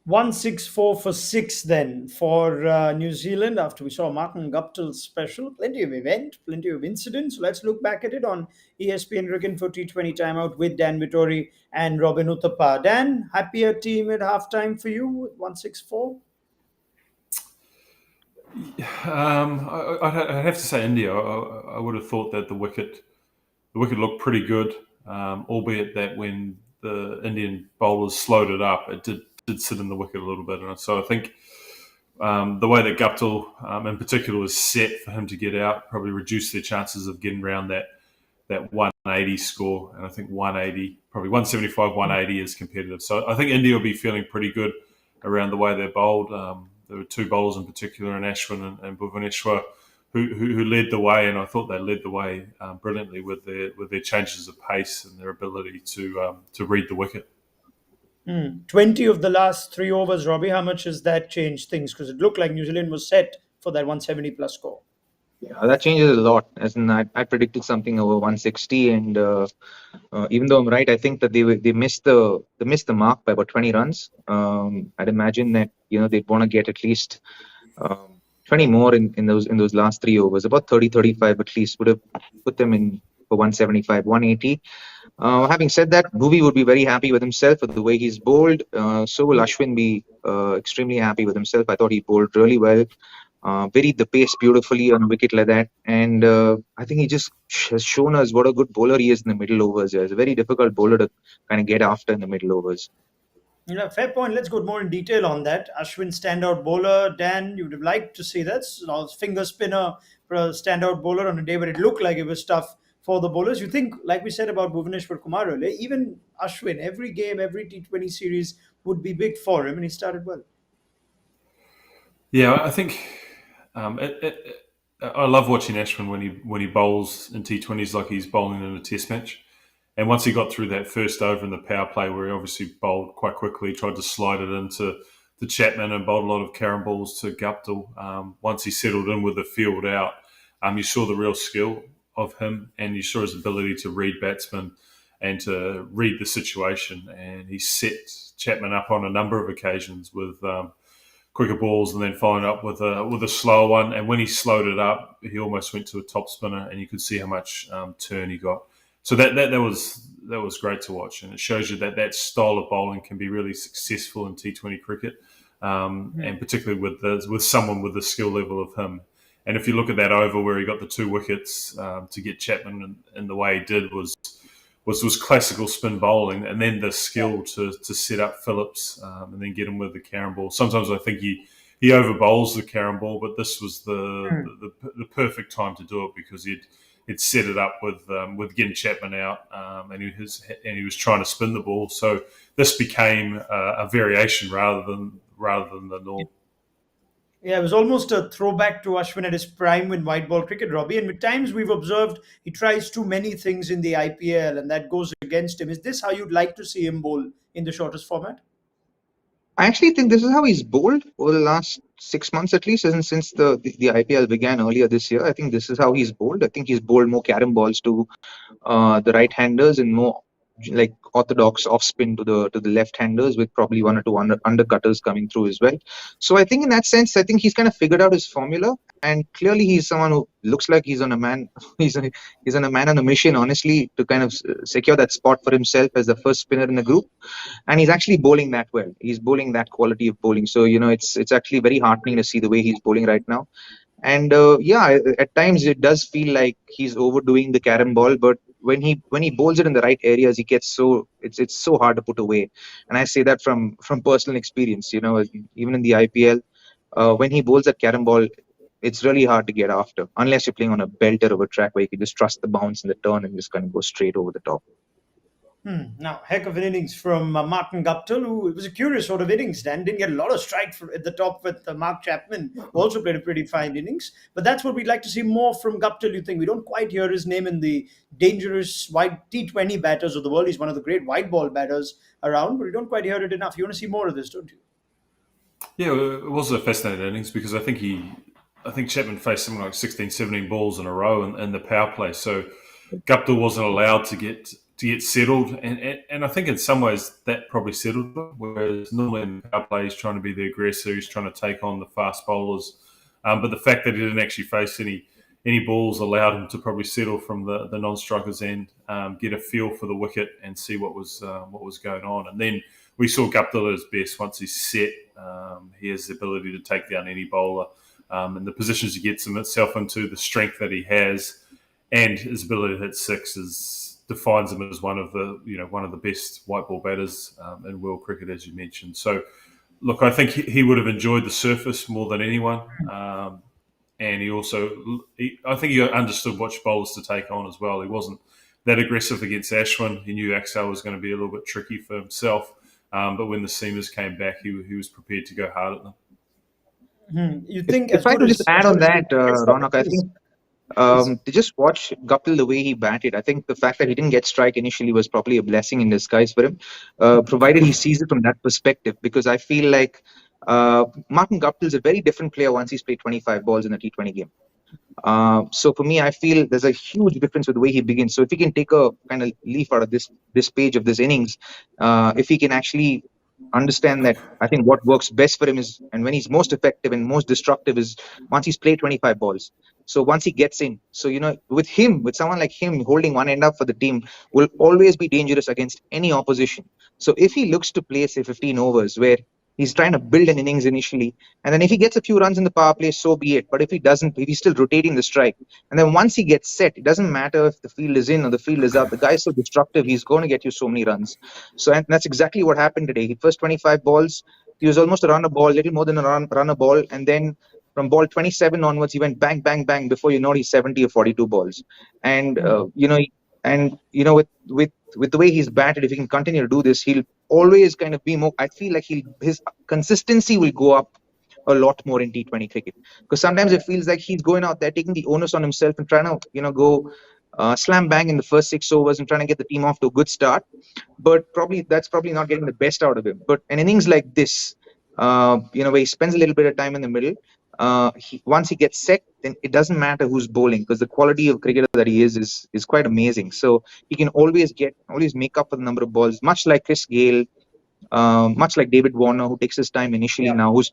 164 for 6 then for New Zealand after we saw Martin Guptill's special. Plenty of event, plenty of incidents. Let's look back at it on ESPN Cricket for T20 timeout with Dan Vettori and Robin Uthappa. Dan, happier team at halftime for you with 164? I'd have to say India. I would have thought that the wicket looked pretty good, albeit that when the Indian bowlers slowed it up, it did sit in the wicket a little bit. And so I think the way that Guptill in particular was set for him to get out probably reduced their chances of getting around that 180 score. And I think 180, probably 175, 180 is competitive. So I think India will be feeling pretty good around the way they're bowled. There were two bowlers in particular, in Ashwin and Bhuvaneshwar, who led the way, and I thought they led the way brilliantly with their changes of pace and their ability to read the wicket. 20 of the last 3 overs, Robbie. How much has that changed things? Because it looked like New Zealand was set for that 170 plus score. Yeah, that changes a lot. As in, I predicted something over 160, and even though I'm right, I think that they missed the mark by about 20 runs. I'd imagine that they'd want to get at least 20 more in those last 3 overs. About 30, 35 at least would have put them in for 175, 180. Having said that, Bhuvi would be very happy with himself with the way he's bowled. So will Ashwin be extremely happy with himself. I thought he bowled really well. Varied the pace beautifully on a wicket like that, and I think he just has shown us what a good bowler he is in the middle overs. He's a very difficult bowler to kind of get after in the middle overs. Yeah, fair point. Let's go more in detail on that. Ashwin, standout bowler. Dan, you would have liked to see that. Finger spinner for a standout bowler on a day where it looked like it was tough for the bowlers. You think, like we said about Bhuvaneshwar Kumar earlier, even Ashwin, every game, every T20 series would be big for him, and he started well. Yeah, I think I love watching Ashwin when he bowls in T20s like he's bowling in a Test match. And once he got through that first over in the power play, where he obviously bowled quite quickly, tried to slide it into Chapman and bowled a lot of carom balls to Guptill. Once he settled in with the field out, you saw the real skill of him, and you saw his ability to read batsmen and to read the situation. And he set Chapman up on a number of occasions with quicker balls, and then following up with a slower one. And when he slowed it up, he almost went to a top spinner, and you could see how much turn he got. So that was great to watch, and it shows you that style of bowling can be really successful in T20 cricket, and particularly with someone with the skill level of him. And if you look at that over where he got the 2 wickets to get Chapman in the way he did was classical spin bowling, and then the skill to set up Phillips and then get him with the carom ball. Sometimes I think he over bowls the carom ball, but this was the perfect time to do it because he'd set it up with getting Chapman out, and he was trying to spin the ball. So this became a variation rather than the norm. Yeah, it was almost a throwback to Ashwin at his prime in white ball cricket, Robbie. And with times we've observed he tries too many things in the IPL, and that goes against him. Is this how you'd like to see him bowl in the shortest format? I actually think this is how he's bowled over the last 6 months at least, since the IPL began earlier this year. I think this is how he's bowled. I think he's bowled more carom balls to the right-handers and more like orthodox off spin to the left-handers, with probably 1 or 2 undercutters coming through as well. So I think in that sense, I think he's kind of figured out his formula, and clearly he's someone who looks like he's on a man on a mission, honestly, to kind of secure that spot for himself as the first spinner in the group. And he's actually bowling that well. He's bowling that quality of bowling. So it's actually very heartening to see the way he's bowling right now. And at times it does feel like he's overdoing the carom ball, but when he bowls it in the right areas, he gets it's so hard to put away. And I say that from personal experience. Even in the IPL, when he bowls that carom ball, it's really hard to get after, unless you're playing on a belter of a track where you can just trust the bounce and the turn and just kind of go straight over the top. Now, heck of an innings from Martin Guptill, who it was a curious sort of innings. Dan didn't get a lot of strikes at the top with Mark Chapman, who also played a pretty fine innings. But that's what we'd like to see more from Guptill, you think? We don't quite hear his name in the dangerous wide T20 batters of the world. He's one of the great white ball batters around, but we don't quite hear it enough. You want to see more of this, don't you? Yeah, it was a fascinating innings because I think he I think Chapman faced something like 16, 17 balls in a row in the power play. So Guptill wasn't allowed to get settled, and I think in some ways that probably settled him. Whereas normally in power play he's trying to be the aggressor, he's trying to take on the fast bowlers, but the fact that he didn't actually face any balls allowed him to probably settle from the non-strikers end, get a feel for the wicket, and see what was going on. And then we saw Guptill at his best once he's set. He has the ability to take down any bowler, and the positions he gets himself into, the strength that he has, and his ability to hit sixes defines him as one of the best white ball batters in world cricket, as you mentioned. So, look, I think he would have enjoyed the surface more than anyone. And I think he understood which bowlers to take on as well. He wasn't that aggressive against Ashwin. He knew Axel was going to be a little bit tricky for himself. But when the seamers came back, he was prepared to go hard at them. You think If as I good could just as add on that, Ronak, I is, think to just watch Guptill the way he batted, I think the fact that he didn't get strike initially was probably a blessing in disguise for him, provided he sees it from that perspective. Because I feel like Martin Guptill is a very different player once he's played 25 balls in a T20 game. So for me, I feel there's a huge difference with the way he begins. So if he can take a kind of leaf out of this page of this innings, if he can actually understand that, I think what works best for him is, and when he's most effective and most destructive is once he's played 25 balls. So once he gets in, so with someone like him holding one end up for the team will always be dangerous against any opposition. So if he looks to play say 15 overs where he's trying to build an innings initially, and then if he gets a few runs in the power play, so be it. But if he doesn't, if he's still rotating the strike, and then once he gets set, it doesn't matter if the field is in or the field is out. The guy's so destructive, he's going to get you so many runs. So, and that's exactly what happened today. He first 25 balls, he was almost a run a ball, little more than a run a ball, and then from ball 27 onwards, he went bang, bang, bang. Before you know, he's 70 or 42 balls, and with the way he's batted, if he can continue to do this, he'll always kind of be more. I feel like his consistency will go up a lot more in T20 cricket, because sometimes it feels like he's going out there taking the onus on himself and trying to go slam bang in the first 6 overs and trying to get the team off to a good start. But that's probably not getting the best out of him. But in innings like this, where he spends a little bit of time in the middle, once he gets set, then it doesn't matter who's bowling, because the quality of cricketer that he is quite amazing. So he can always make up for the number of balls, much like Chris Gale, much like David Warner, who takes his time initially now, he's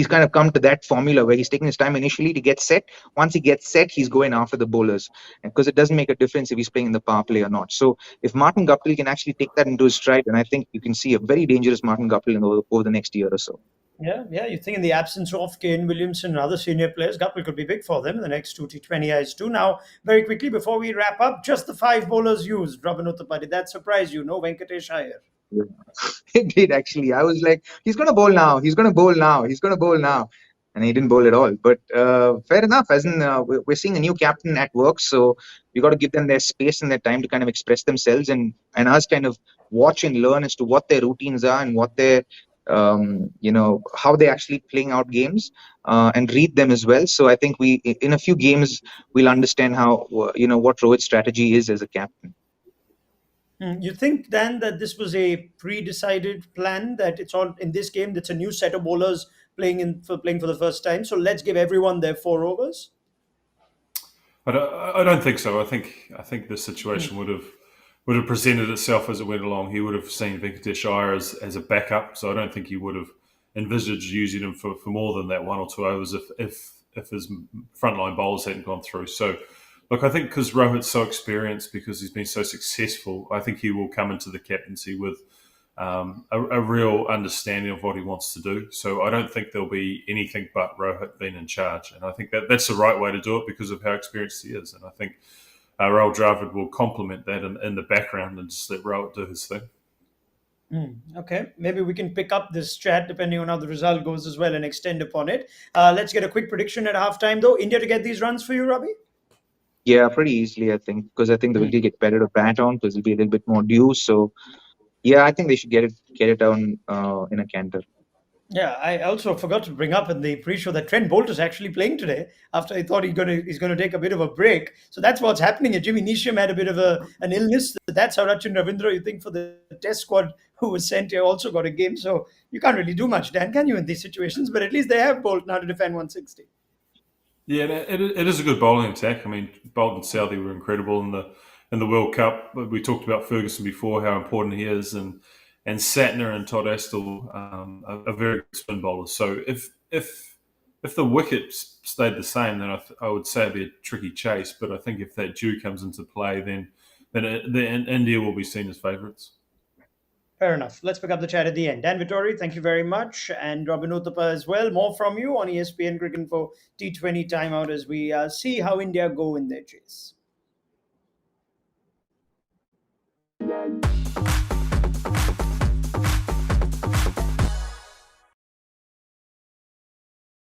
kind of come to that formula where he's taking his time initially to get set. Once he gets set, he's going after the bowlers, because it doesn't make a difference if he's playing in the power play or not. So if Martin Guptill can actually take that into his stride, then I think you can see a very dangerous Martin Guptill over the next year or so. Yeah. You think in the absence of Kane Williamson and other senior players, Guptill could be big for them in the next two T20Is too. Now, very quickly before we wrap up, just the 5 bowlers used. Robin Uthappa, did that surprise you? No Venkatesh Iyer. Yeah. It did actually. I was like, he's going to bowl now. He's going to bowl now. He's going to bowl now. And he didn't bowl at all. But fair enough. As in, we're seeing a new captain at work. So we got to give them their space and their time to kind of express themselves, and us kind of watch and learn as to what their routines are and what their, how they're actually playing out games, and read them as well. So I think in a few games, we'll understand how, what Rohit's strategy is as a captain. You think then that this was a pre-decided plan, that it's all in this game, that's a new set of bowlers playing for the first time, so let's give everyone their 4 overs? I don't think so. I think the situation would have presented itself as it went along. He would have seen Venkatesh Iyer as a backup, so I don't think he would have envisaged using him for more than that 1 or 2 overs if his frontline bowlers hadn't gone through. So, look, I think because Rohit's so experienced, because he's been so successful, I think he will come into the captaincy with a real understanding of what he wants to do. So I don't think there'll be anything but Rohit being in charge. And I think that's the right way to do it because of how experienced he is. And I think Rahul Dravid will complement that in the background and just let Rohit do his thing. Okay, maybe we can pick up this chat depending on how the result goes as well and extend upon it. Let's get a quick prediction at halftime though. India to get these runs for you, Ravi? Yeah, pretty easily, I think, because I think the wicket get better to bat on because it'll be a little bit more due. So, yeah, I think they should get it down in a canter. Yeah, I also forgot to bring up in the pre-show that Trent Bolt is actually playing today after I thought he's going to take a bit of a break. So that's what's happening. Jimmy Neesham had a bit of an illness. That's how Rachin Ravindra, you think, for the test squad who was sent here also got a game. So you can't really do much, Dan, can you, in these situations? But at least they have Bolt now to defend 160. Yeah, it is a good bowling attack. I mean, Bolt and Southey were incredible in the World Cup. But we talked about Ferguson before, how important he is, and Satner and Todd Astle are very good spin bowlers. So if the wickets stayed the same, then I would say it'd be a tricky chase. But I think if that dew comes into play, then India will be seen as favourites. Fair enough. Let's pick up the chat at the end. Dan Vittori, thank you very much. And Robin Uthappa as well. More from you on ESPN Cricket for T20 timeout as we see how India go in their chase.